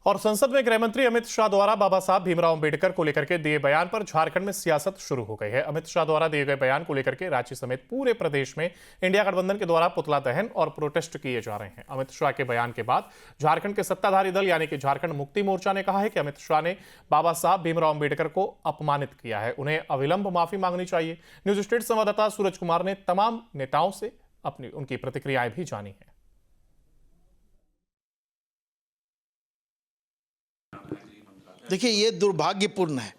और संसद में गृह मंत्री अमित शाह द्वारा बाबा साहब भीमराव अंबेडकर को लेकर के दिए बयान पर झारखंड में सियासत शुरू हो गई है। अमित शाह द्वारा दिए गए बयान को लेकर के रांची समेत पूरे प्रदेश में इंडिया गठबंधन के द्वारा पुतला दहन और प्रोटेस्ट किए जा रहे हैं। अमित शाह के बयान के बाद झारखंड के सत्ताधारी दल यानी कि झारखंड मुक्ति मोर्चा ने कहा है कि अमित शाह ने बाबा साहब भीमराव अंबेडकर को अपमानित किया है, उन्हें अविलंब माफी मांगनी चाहिए। न्यूज स्टेट संवाददाता सूरज कुमार ने तमाम नेताओं से उनकी प्रतिक्रियाएं भी जानी है। देखिए, ये दुर्भाग्यपूर्ण है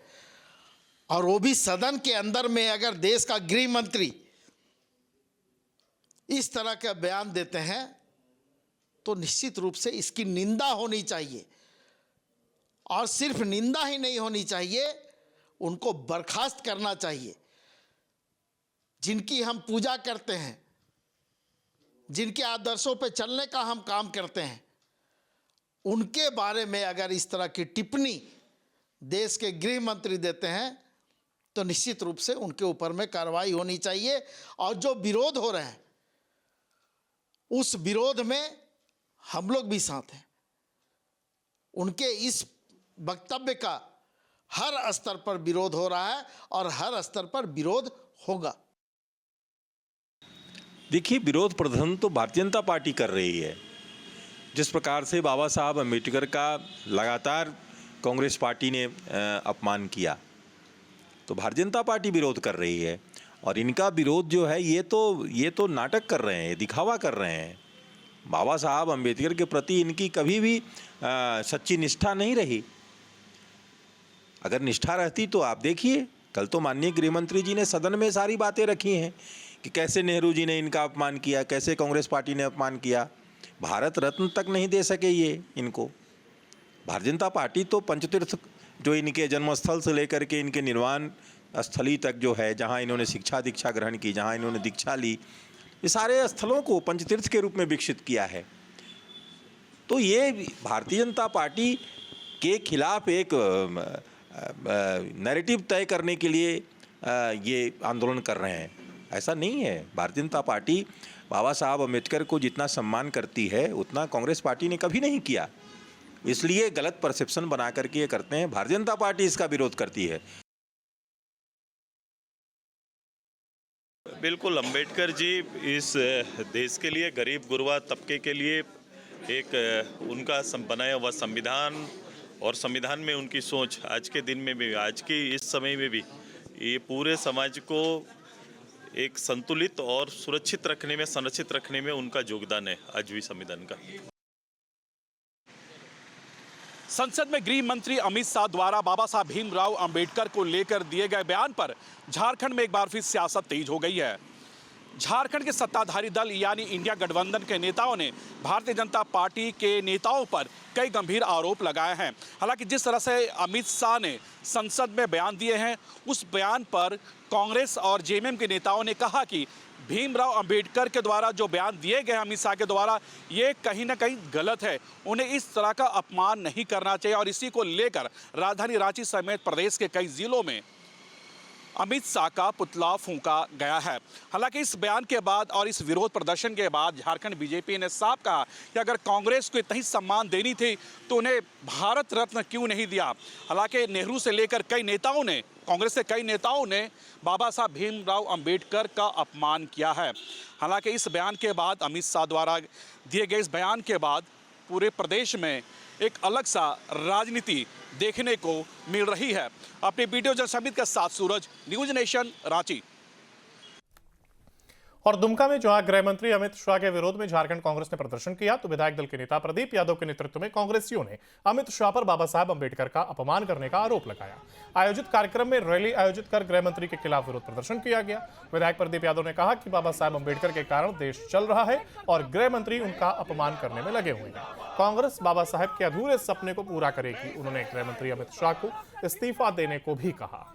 और वो भी सदन के अंदर में अगर देश का गृह मंत्री इस तरह का बयान देते हैं तो निश्चित रूप से इसकी निंदा होनी चाहिए। और सिर्फ निंदा ही नहीं होनी चाहिए, उनको बर्खास्त करना चाहिए। जिनकी हम पूजा करते हैं, जिनके आदर्शों पे चलने का हम काम करते हैं, उनके बारे में अगर इस तरह की टिप्पणी देश के गृह मंत्री देते हैं तो निश्चित रूप से उनके ऊपर में कार्रवाई होनी चाहिए। और जो विरोध हो रहे हैं उस विरोध में हम लोग भी साथ हैं। उनके इस वक्तव्य का हर स्तर पर विरोध हो रहा है और हर स्तर पर विरोध होगा। देखिए, विरोध प्रदर्शन तो भारतीय जनता पार्टी कर रही है। जिस प्रकार से बाबा साहब अम्बेडकर का लगातार कांग्रेस पार्टी ने अपमान किया, तो भारतीय जनता पार्टी विरोध कर रही है। और इनका विरोध जो है ये तो नाटक कर रहे हैं, दिखावा कर रहे हैं। बाबा साहब अम्बेडकर के प्रति इनकी कभी भी सच्ची निष्ठा नहीं रही। अगर निष्ठा रहती तो आप देखिए, कल तो माननीय गृह मंत्री जी ने सदन में सारी बातें रखी हैं कि कैसे नेहरू जी ने इनका अपमान किया, कैसे कांग्रेस पार्टी ने अपमान किया। भारत रत्न तक नहीं दे सके ये इनको। भारतीय जनता पार्टी तो पंचतीर्थ, जो इनके जन्मस्थल से लेकर के इनके निर्वाण स्थली तक जो है, जहां इन्होंने शिक्षा दीक्षा ग्रहण की, जहां इन्होंने दीक्षा ली, ये सारे स्थलों को पंचतीर्थ के रूप में विकसित किया है। तो ये भारतीय जनता पार्टी के खिलाफ एक नैरेटिव तय करने के लिए ये आंदोलन कर रहे हैं। ऐसा नहीं है। भारतीय जनता पार्टी बाबा साहब अम्बेडकर को जितना सम्मान करती है उतना कांग्रेस पार्टी ने कभी नहीं किया। इसलिए गलत परसेप्शन बना करके ये करते हैं। भारतीय जनता पार्टी इसका विरोध करती है। बिल्कुल, अंबेडकर जी इस देश के लिए, गरीब गुरबा तबके के लिए एक उनका बनाया हुआ संविधान और संविधान में उनकी सोच आज के दिन में भी, आज के इस समय में भी, ये पूरे समाज को एक संतुलित और सुरक्षित रखने में, संरक्षित रखने में उनका योगदान है आज भी संविधान का। संसद में गृह मंत्री अमित शाह द्वारा बाबा साहब भीमराव अंबेडकर को लेकर दिए गए बयान पर झारखंड में एक बार फिर सियासत तेज हो गई है। झारखंड के सत्ताधारी दल यानी इंडिया गठबंधन के नेताओं ने भारतीय जनता पार्टी के नेताओं पर कई गंभीर आरोप लगाए हैं। हालांकि जिस तरह से अमित शाह ने संसद में बयान दिए हैं, उस बयान पर कांग्रेस और जेएमएम के नेताओं ने कहा कि भीमराव अंबेडकर के द्वारा जो बयान दिए गए अमित शाह के द्वारा, ये कहीं ना कहीं गलत है। उन्हें इस तरह का अपमान नहीं करना चाहिए। और इसी को लेकर राजधानी रांची समेत प्रदेश के कई जिलों में अमित शाह का पुतला फूंका गया है। हालांकि इस बयान के बाद और इस विरोध प्रदर्शन के बाद झारखंड बीजेपी ने साफ कहा कि अगर कांग्रेस को इतना ही सम्मान देनी थी तो उन्हें भारत रत्न क्यों नहीं दिया। हालांकि नेहरू से लेकर कई नेताओं ने, कांग्रेस के कई नेताओं ने बाबा साहब भीमराव अंबेडकर का अपमान किया है। हालांकि इस बयान के बाद, अमित शाह द्वारा दिए गए इस बयान के बाद पूरे प्रदेश में एक अलग सा राजनीति देखने को मिल रही है। अपने वीडियो जर्नलिस्ट अमित के साथ सूरज, न्यूज नेशन, रांची। और दुमका में जहां गृह मंत्री अमित शाह के विरोध में झारखंड कांग्रेस ने प्रदर्शन किया, तो विधायक दल के नेता प्रदीप यादव के नेतृत्व में कांग्रेसियों ने अमित शाह पर बाबा साहब अंबेडकर का अपमान करने का आरोप लगाया। आयोजित कार्यक्रम में रैली आयोजित कर गृह मंत्री के खिलाफ विरोध प्रदर्शन किया गया। विधायक प्रदीप यादव ने कहा कि बाबा साहब अंबेडकर के कारण देश चल रहा है और गृह मंत्री उनका अपमान करने में लगे हुए हैं। कांग्रेस बाबा साहब के अधूरे सपने को पूरा करेगी। उन्होंने गृह मंत्री अमित शाह को इस्तीफा देने को भी कहा।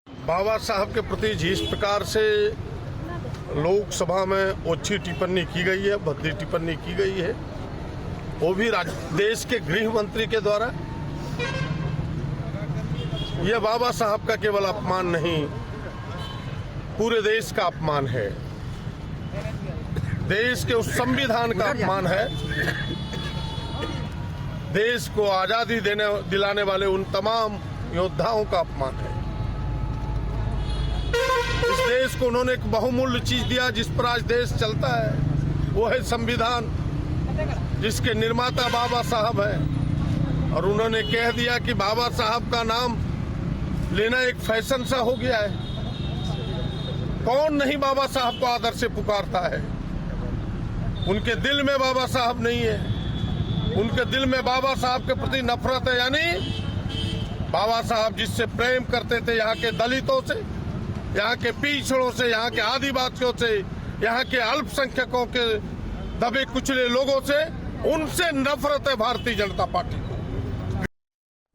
बाबा साहब के प्रति जिस प्रकार से लोकसभा में ओछी टिप्पणी की गई है, भद्दी टिप्पणी की गई है, वो भी देश के गृह मंत्री के द्वारा, यह बाबा साहब का केवल अपमान नहीं, पूरे देश का अपमान है। देश के उस संविधान का अपमान है, देश को आजादी दिलाने वाले उन तमाम योद्धाओं का अपमान है। इस देश को उन्होंने एक बहुमूल्य चीज दिया जिस पर आज देश चलता है, वो है संविधान, जिसके निर्माता बाबा साहब हैं। और उन्होंने कह दिया कि बाबा साहब का नाम लेना एक फैशन सा हो गया है। कौन नहीं बाबा साहब को आदर से पुकारता है? उनके दिल में बाबा साहब नहीं है, उनके दिल में बाबा साहब के प्रति नफरत है। यानी बाबा साहब जिससे प्रेम करते थे, यहाँ के दलितों से, यहाँ के पिछड़ों से, यहाँ के आदिवासियों से, यहाँ के अल्पसंख्यकों के दबे कुचले लोगों से, उनसे नफरत है भारतीय जनता पार्टी को।